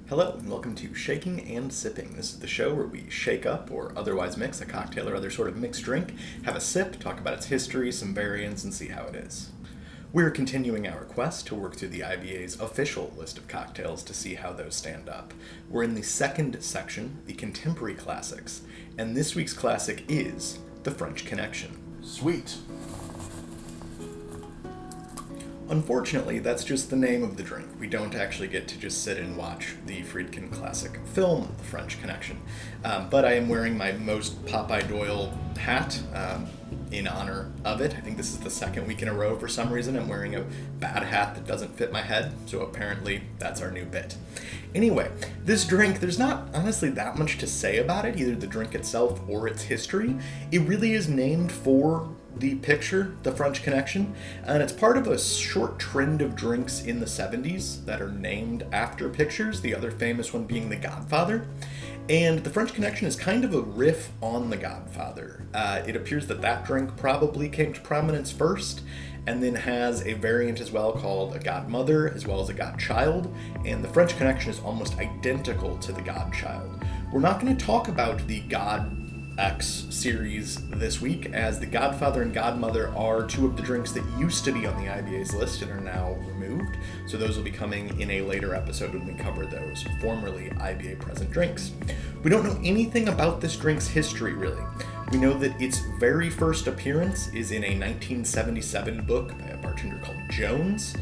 Hello, and welcome to Shaking and Sipping. This is the show where we shake up or otherwise mix a cocktail or other sort of mixed drink, have a sip, talk about its history, some variants, and see how it is. We're continuing our quest to work through the IBA's official list of cocktails to see how those stand up. We're in the second section, the contemporary classics, and this week's classic is the French Connection. Sweet. Unfortunately, that's just the name of the drink. We don't actually get to just sit and watch the Friedkin classic film, The French Connection. But I am wearing my most Popeye Doyle hat in honor of it. I think this is the second week in a row for some reason. I'm wearing a bad hat that doesn't fit my head, so apparently that's our new bit. Anyway, this drink, there's not honestly that much to say about it, either the drink itself or its history. It really is named for the picture, The French Connection, and it's part of a short trend of drinks in the 70s that are named after pictures, the other famous one being The Godfather. And The French Connection is kind of a riff on The Godfather. It appears that drink probably came to prominence first, and then has a variant as well called a Godmother, as well as a Godchild, and The French Connection is almost identical to the Godchild. We're not going to talk about the God X series this week, as the Godfather and Godmother are two of the drinks that used to be on the IBA's list and are now removed, so those will be coming in a later episode when we cover those formerly IBA present drinks. We don't know anything about this drink's history, really. We know that its very first appearance is in a 1977 book by a bartender called Jones.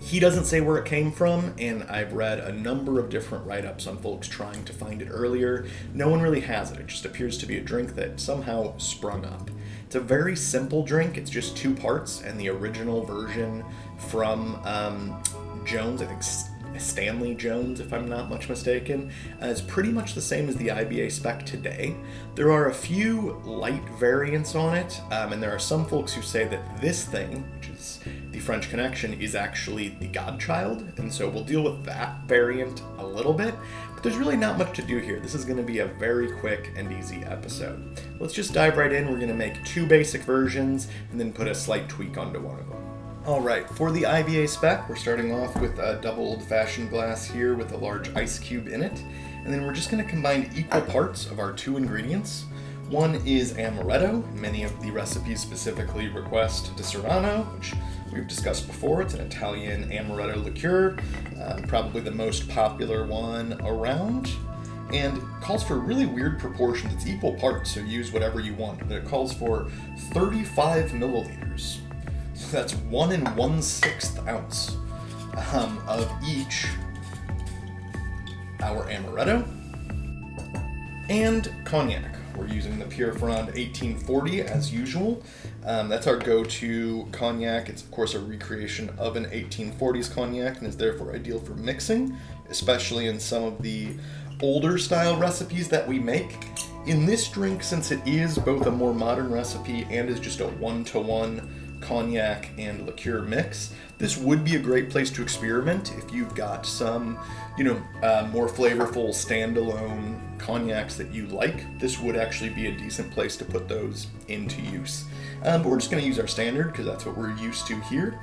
He doesn't say where it came from, and I've read a number of different write-ups on folks trying to find it earlier. No one really has it. It just appears to be a drink that somehow sprung up. It's a very simple drink. It's just two parts, and the original version from Jones, I think Stanley Jones, if I'm not much mistaken, is pretty much the same as the IBA spec today. There are a few light variants on it, and there are some folks who say that this thing, which is the French Connection, is actually the Godchild, and so we'll deal with that variant a little bit, but there's really not much to do here. This is going to be a very quick and easy episode. Let's just dive right in. We're going to make two basic versions, and then put a slight tweak onto one of them. Alright, for the IBA spec, we're starting off with a double old-fashioned glass here with a large ice cube in it, and then we're just going to combine equal parts of our two ingredients. One is Amaretto. Many of the recipes specifically request Di Serrano, which we've discussed before. It's an Italian Amaretto liqueur, probably the most popular one around, and calls for really weird proportions. It's equal parts, so use whatever you want, but it calls for 35 milliliters. So that's 1 1/6 ounce of each, our Amaretto and Cognac. We're using the Pierre Ferrand 1840 as usual. That's our go-to Cognac. It's of course a recreation of an 1840s Cognac and is therefore ideal for mixing, especially in some of the older style recipes that we make. In this drink, since it is both a more modern recipe and is just a 1-to-1 Cognac and liqueur mix, this would be a great place to experiment if you've got some, more flavorful standalone cognacs that you like. This would actually be a decent place to put those into use. But we're just going to use our standard because that's what we're used to here,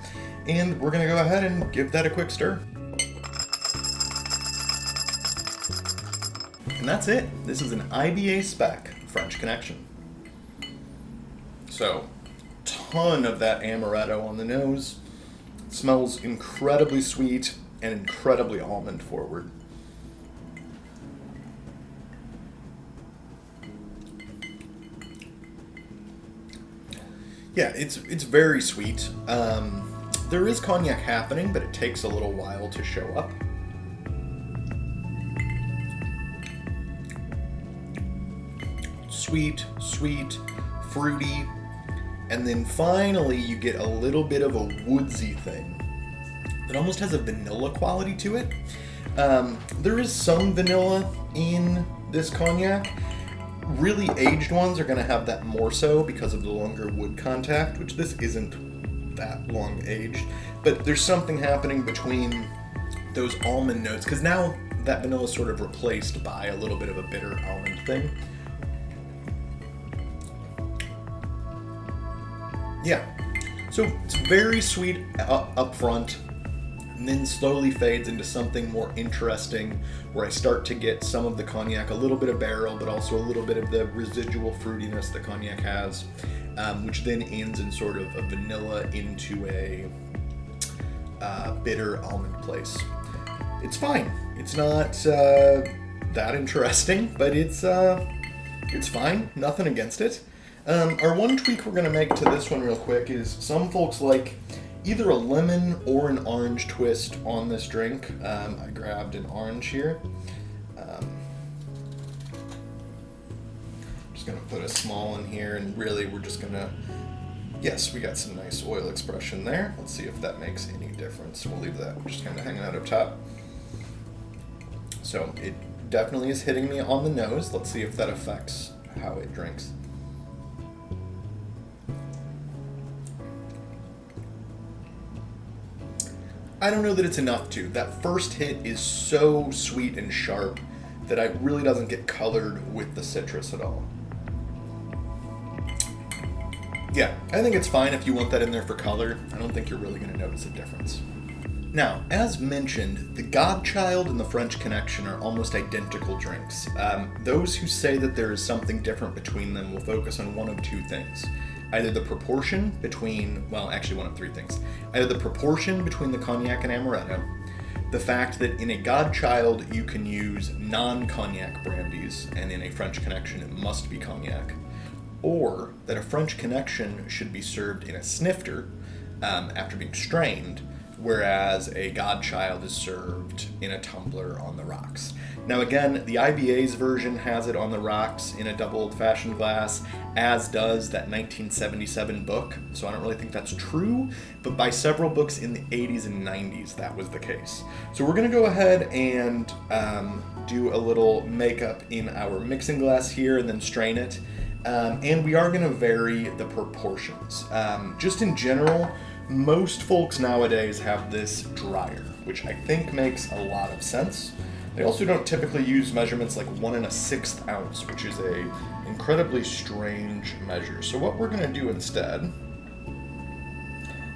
and we're going to go ahead and give that a quick stir. And that's it. This is an IBA spec French Connection. So, ton of that Amaretto on the nose. It smells incredibly sweet and incredibly almond forward. Yeah, it's very sweet. There is Cognac happening, but it takes a little while to show up. Sweet, fruity, and then finally you get a little bit of a woodsy thing that almost has a vanilla quality to it. There is some vanilla in this Cognac. Really aged ones are going to have that more so because of the longer wood contact, which this isn't that long aged, but there's something happening between those almond notes, because now that vanilla is sort of replaced by a little bit of a bitter almond thing. Yeah, so it's very sweet up front, and then slowly fades into something more interesting where I start to get some of the cognac, a little bit of barrel, but also a little bit of the residual fruitiness that cognac has, which then ends in sort of a vanilla into a bitter almond place. It's fine. It's not that interesting, but it's fine. Nothing against it. Our one tweak we're going to make to this one real quick is some folks like either a lemon or an orange twist on this drink. I grabbed an orange here. Just going to put a small in here, and really we're just going to, yes, we got some nice oil expression there. Let's see if that makes any difference. We'll leave that just kind of hanging out up top. So it definitely is hitting me on the nose. Let's see if that affects how it drinks. I don't know that it's enough to. That first hit is so sweet and sharp that it really doesn't get colored with the citrus at all. Yeah, I think it's fine if you want that in there for color. I don't think you're really going to notice a difference. Now, as mentioned, the Godchild and the French Connection are almost identical drinks. Those who say that there is something different between them will focus on one of two things. Either the proportion between, well, actually one of three things. Either the proportion between the Cognac and Amaretto, the fact that in a Godchild you can use non-Cognac brandies, and in a French Connection it must be Cognac, or that a French Connection should be served in a snifter after being strained, whereas a Godchild is served in a tumbler on the rocks. Now again, the IBA's version has it on the rocks in a double old-fashioned glass, as does that 1977 book, so I don't really think that's true, but by several books in the 80s and 90s that was the case. So we're going to go ahead and do a little makeup in our mixing glass here and then strain it, and we are going to vary the proportions. Just in general, most folks nowadays have this drier, which I think makes a lot of sense. They also don't typically use measurements like 1 1/6 ounce, which is a incredibly strange measure. So what we're going to do instead,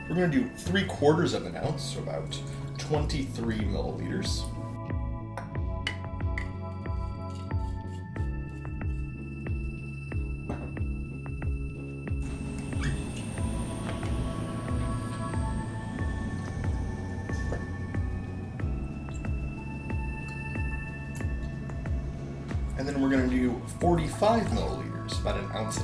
we're going to do 3/4 of an ounce, so about 23 milliliters. And then we're going to do 45 milliliters, about 1.5 ounces.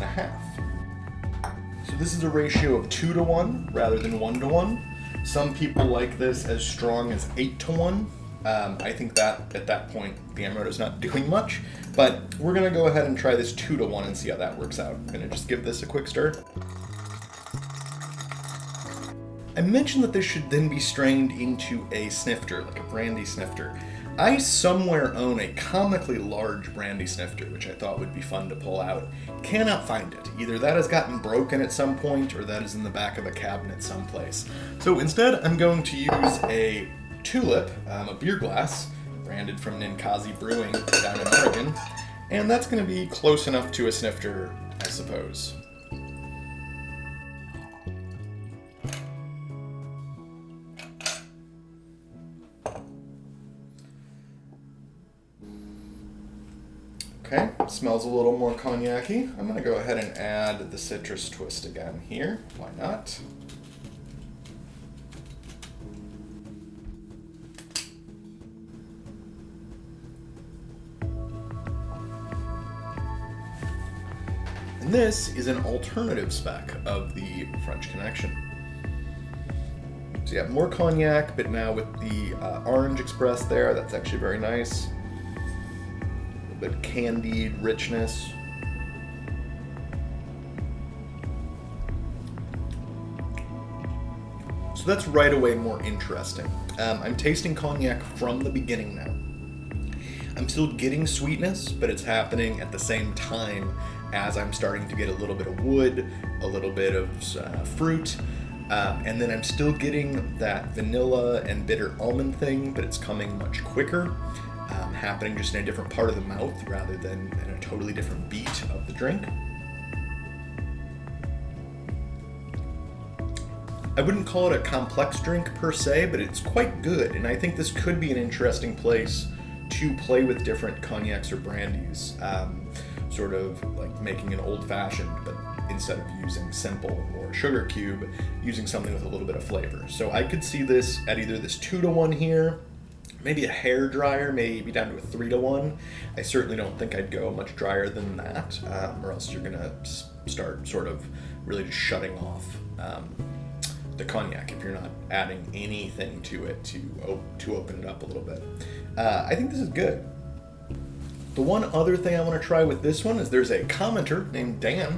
So this is a ratio of 2 to 1 rather than 1 to 1. Some people like this as strong as 8 to 1. I think that at that point the Amaretto's not doing much, but we're going to go ahead and try this 2 to 1 and see how that works out. I'm going to just give this a quick stir. I mentioned that this should then be strained into a snifter, like a brandy snifter. I somewhere own a comically large brandy snifter, which I thought would be fun to pull out. Cannot find it. Either that has gotten broken at some point, or that is in the back of a cabinet someplace. So instead, I'm going to use a tulip, a beer glass, branded from Ninkasi Brewing down in Oregon, and that's going to be close enough to a snifter, I suppose. Okay, smells a little more cognac-y. I'm going to go ahead and add the citrus twist again here. Why not? And this is an alternative spec of the French Connection. So you have more cognac, but now with the orange expressed there, that's actually very nice. But candied richness. So that's right away more interesting. I'm tasting cognac from the beginning now. I'm still getting sweetness, but it's happening at the same time as I'm starting to get a little bit of wood, a little bit of fruit, and then I'm still getting that vanilla and bitter almond thing, but it's coming much quicker. Happening just in a different part of the mouth rather than in a totally different beat of the drink. I wouldn't call it a complex drink per se, but it's quite good, and I think this could be an interesting place to play with different cognacs or brandies. Sort of like making an old-fashioned, but instead of using simple or sugar cube, using something with a little bit of flavor. So I could see this at either this 2-to-1 here, maybe a hair dryer, maybe down to a 3-to-1. I certainly don't think I'd go much drier than that, or else you're gonna start sort of really just shutting off the cognac if you're not adding anything to it to open it up a little bit. I think this is good. The one other thing I want to try with this one is there's a commenter named Dan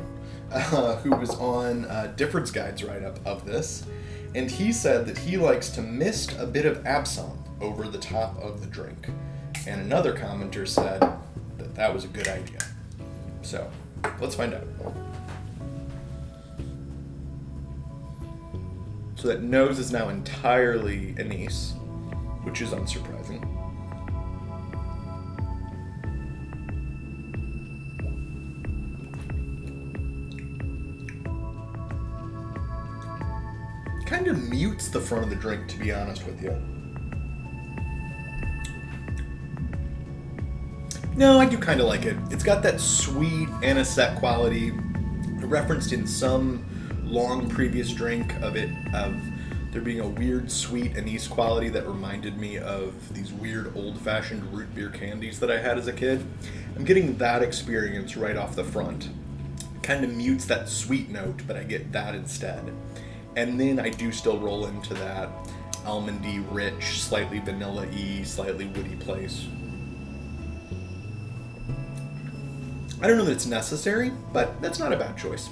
who was on Difford's Guide's write-up of this, and he said that he likes to mist a bit of absinthe over the top of the drink. And another commenter said that that was a good idea. So, let's find out. So that nose is now entirely anise, which is unsurprising. Kind of mutes the front of the drink, to be honest with you. No, I do kind of like it. It's got that sweet anisette quality referenced in some long previous drink of there being a weird sweet anise quality that reminded me of these weird old-fashioned root beer candies that I had as a kid. I'm getting that experience right off the front. Kind of mutes that sweet note, but I get that instead. And then I do still roll into that almondy, rich, slightly vanilla-y, slightly woody place. I don't know that it's necessary, but that's not a bad choice.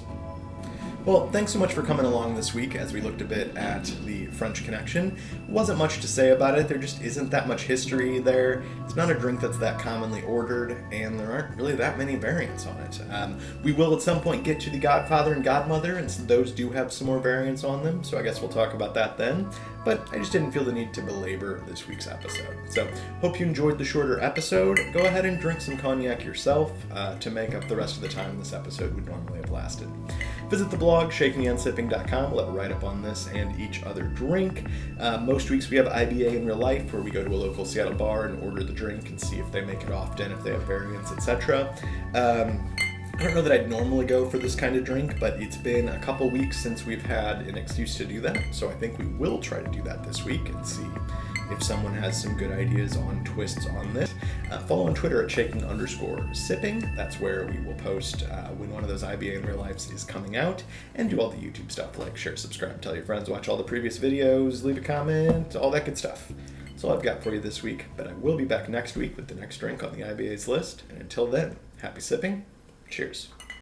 Well, thanks so much for coming along this week as we looked a bit at the French Connection. Wasn't much to say about it. There just isn't that much history there. It's not a drink that's that commonly ordered, and there aren't really that many variants on it. We will at some point get to the Godfather and Godmother, and those do have some more variants on them, so I guess we'll talk about that then. But I just didn't feel the need to belabor this week's episode. So, hope you enjoyed the shorter episode. Go ahead and drink some cognac yourself to make up the rest of the time this episode would normally have lasted. Visit the blog, shakingandsipping.com. We'll have a write-up on this and each other drink. Most weeks we have IBA in real life, where we go to a local Seattle bar and order the drink and see if they make it often, if they have variants, etc. I don't know that I'd normally go for this kind of drink, but it's been a couple weeks since we've had an excuse to do that, so I think we will try to do that this week and see if someone has some good ideas on twists on this. Follow on Twitter at shaking_sipping. That's where we will post when one of those IBA in real lives is coming out, and do all the YouTube stuff like share, subscribe, tell your friends, watch all the previous videos, leave a comment, all that good stuff. That's all I've got for you this week, but I will be back next week with the next drink on the IBA's list, and until then, happy sipping. Cheers.